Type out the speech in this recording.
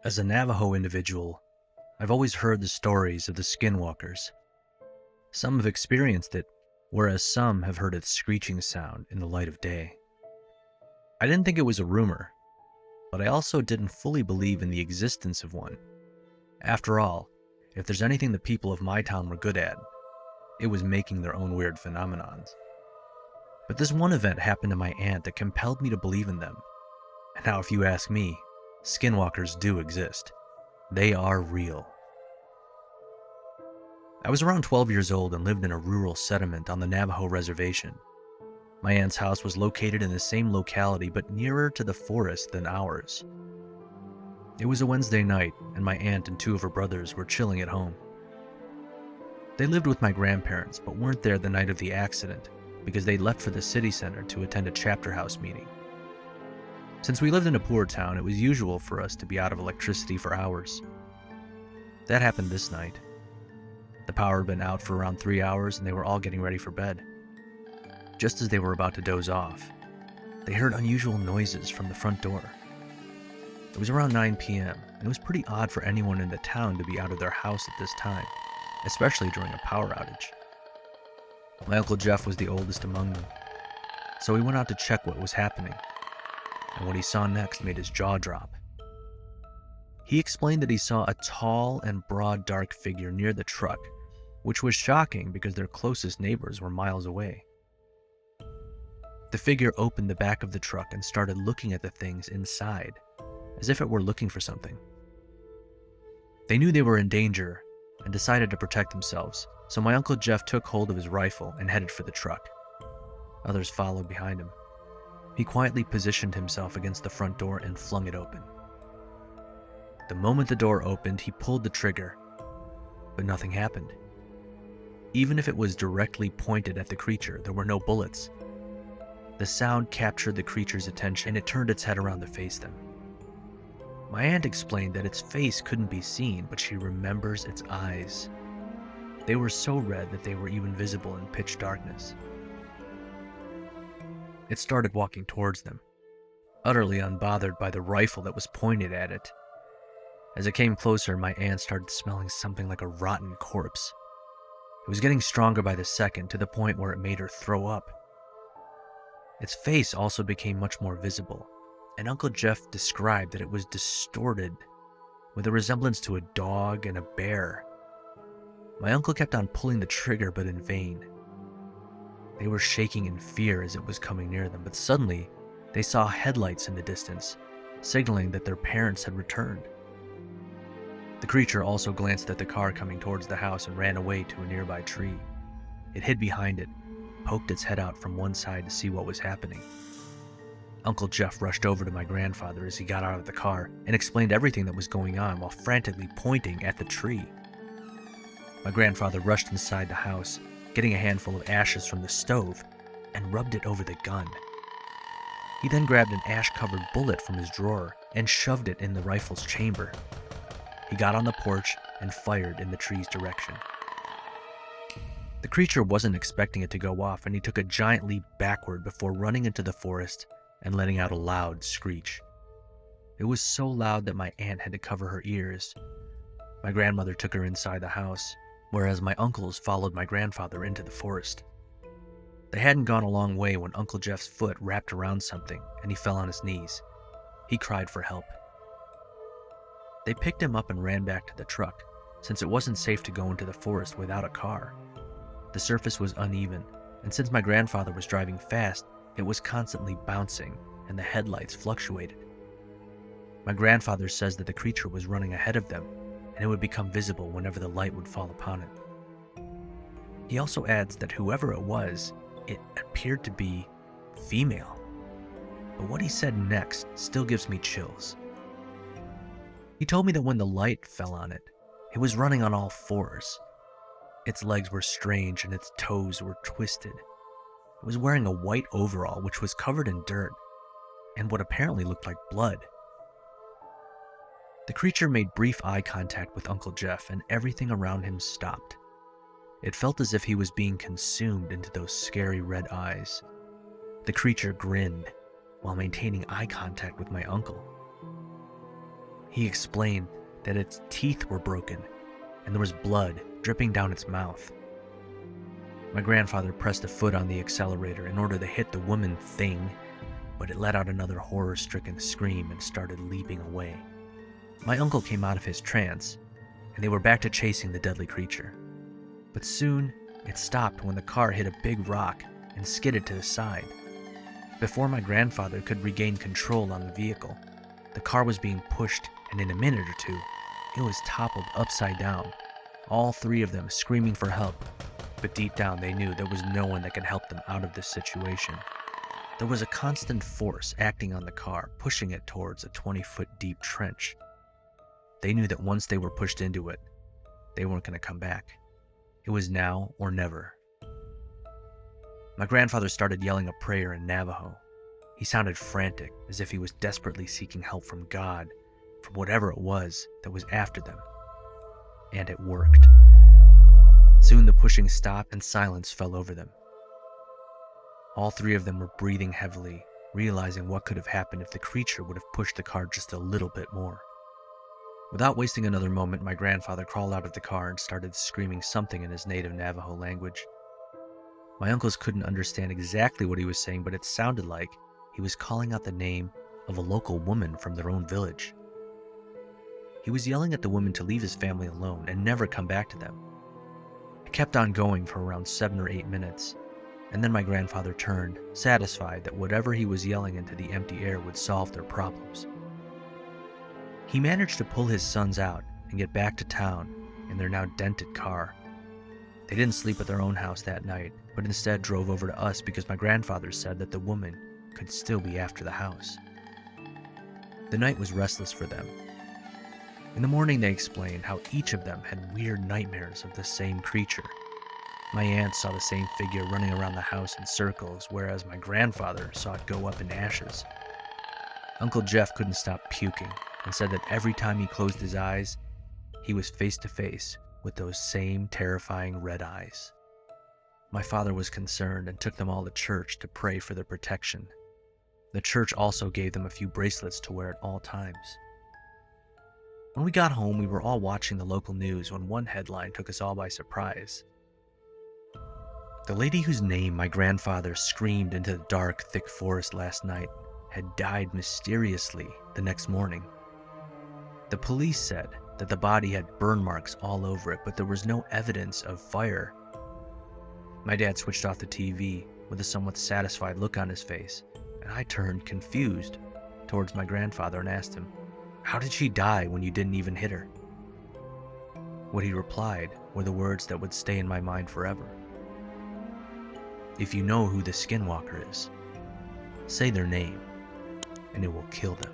As a Navajo individual, I've always heard the stories of the Skinwalkers. Some have experienced it, whereas some have heard its screeching sound in the light of day. I didn't think it was a rumor, but I also didn't fully believe in the existence of one. After all, if there's anything the people of my town were good at, it was making their own weird phenomenons. But this one event happened to my aunt that compelled me to believe in them. And now if you ask me, Skinwalkers do exist. They are real. I was around 12 years old and lived in a rural settlement on the Navajo reservation. My aunt's house was located in the same locality but nearer to the forest than ours. It was a Wednesday night, and my aunt and two of her brothers were chilling at home. They lived with my grandparents but weren't there the night of the accident because they'd left for the city center to attend a chapter house meeting. Since we lived in a poor town, it was usual for us to be out of electricity for hours. That happened this night. The power had been out for around 3 hours and they were all getting ready for bed. Just as they were about to doze off, they heard unusual noises from the front door. It was around 9 p.m., and it was pretty odd for anyone in the town to be out of their house at this time, especially during a power outage. My Uncle Jeff was the oldest among them, so he went out to check what was happening, and what he saw next made his jaw drop. He explained that he saw a tall and broad dark figure near the truck, which was shocking because their closest neighbors were miles away. The figure opened the back of the truck and started looking at the things inside, as if it were looking for something. They knew they were in danger and decided to protect themselves, so my Uncle Jeff took hold of his rifle and headed for the truck. Others followed behind him. He quietly positioned himself against the front door and flung it open. The moment the door opened, he pulled the trigger, but nothing happened. Even if it was directly pointed at the creature, there were no bullets. The sound captured the creature's attention, and it turned its head around to face them. My aunt explained that its face couldn't be seen, but she remembers its eyes. They were so red that they were even visible in pitch darkness. It started walking towards them, utterly unbothered by the rifle that was pointed at it. As it came closer, my aunt started smelling something like a rotten corpse. It was getting stronger by the second, to the point where it made her throw up. Its face also became much more visible, and Uncle Jeff described that it was distorted, with a resemblance to a dog and a bear. My uncle kept on pulling the trigger, but in vain. They were shaking in fear as it was coming near them, but suddenly they saw headlights in the distance, signaling that their parents had returned. The creature also glanced at the car coming towards the house and ran away to a nearby tree. It hid behind it, poked its head out from one side to see what was happening. Uncle Jeff rushed over to my grandfather as he got out of the car and explained everything that was going on while frantically pointing at the tree. My grandfather rushed inside the house, getting a handful of ashes from the stove, and rubbed it over the gun. He then grabbed an ash-covered bullet from his drawer and shoved it in the rifle's chamber. He got on the porch and fired in the tree's direction. The creature wasn't expecting it to go off, and he took a giant leap backward before running into the forest and letting out a loud screech. It was so loud that my aunt had to cover her ears. My grandmother took her inside the house, whereas my uncles followed my grandfather into the forest. They hadn't gone a long way when Uncle Jeff's foot wrapped around something and he fell on his knees. He cried for help. They picked him up and ran back to the truck, since it wasn't safe to go into the forest without a car. The surface was uneven, and since my grandfather was driving fast, it was constantly bouncing, and the headlights fluctuated. My grandfather says that the creature was running ahead of them, and it would become visible whenever the light would fall upon it. He also adds that whoever it was, it appeared to be female. But what he said next still gives me chills. He told me that when the light fell on it, it was running on all fours. Its legs were strange and its toes were twisted. It was wearing a white overall which was covered in dirt and what apparently looked like blood. The creature made brief eye contact with Uncle Jeff, and everything around him stopped. It felt as if he was being consumed into those scary red eyes. The creature grinned while maintaining eye contact with my uncle. He explained that its teeth were broken and there was blood dripping down its mouth. My grandfather pressed a foot on the accelerator in order to hit the woman thing, but it let out another horror-stricken scream and started leaping away. My uncle came out of his trance, and they were back to chasing the deadly creature. But soon, it stopped when the car hit a big rock and skidded to the side. Before my grandfather could regain control on the vehicle, the car was being pushed, and in a minute or two, it was toppled upside down, all three of them screaming for help. But deep down they knew there was no one that could help them out of this situation. There was a constant force acting on the car, pushing it towards a 20-foot deep trench. They knew that once they were pushed into it, they weren't going to come back. It was now or never. My grandfather started yelling a prayer in Navajo. He sounded frantic, as if he was desperately seeking help from God, from whatever it was that was after them. And it worked. Soon the pushing stopped and silence fell over them. All three of them were breathing heavily, realizing what could have happened if the creature would have pushed the car just a little bit more. Without wasting another moment, my grandfather crawled out of the car and started screaming something in his native Navajo language. My uncles couldn't understand exactly what he was saying, but it sounded like he was calling out the name of a local woman from their own village. He was yelling at the woman to leave his family alone and never come back to them. It kept on going for around 7 or 8 minutes, and then my grandfather turned, satisfied that whatever he was yelling into the empty air would solve their problems. He managed to pull his sons out and get back to town in their now dented car. They didn't sleep at their own house that night, but instead drove over to us because my grandfather said that the woman could still be after the house. The night was restless for them. In the morning, they explained how each of them had weird nightmares of the same creature. My aunt saw the same figure running around the house in circles, whereas my grandfather saw it go up in ashes. Uncle Jeff couldn't stop puking and said that every time he closed his eyes, he was face to face with those same terrifying red eyes. My father was concerned and took them all to church to pray for their protection. The church also gave them a few bracelets to wear at all times. When we got home, we were all watching the local news when one headline took us all by surprise. The lady whose name my grandfather screamed into the dark, thick forest last night had died mysteriously the next morning. The police said that the body had burn marks all over it, but there was no evidence of fire. My dad switched off the TV with a somewhat satisfied look on his face, and I turned confused towards my grandfather and asked him, "How did she die when you didn't even hit her?" What he replied were the words that would stay in my mind forever. "If you know who the Skinwalker is, say their name, and it will kill them."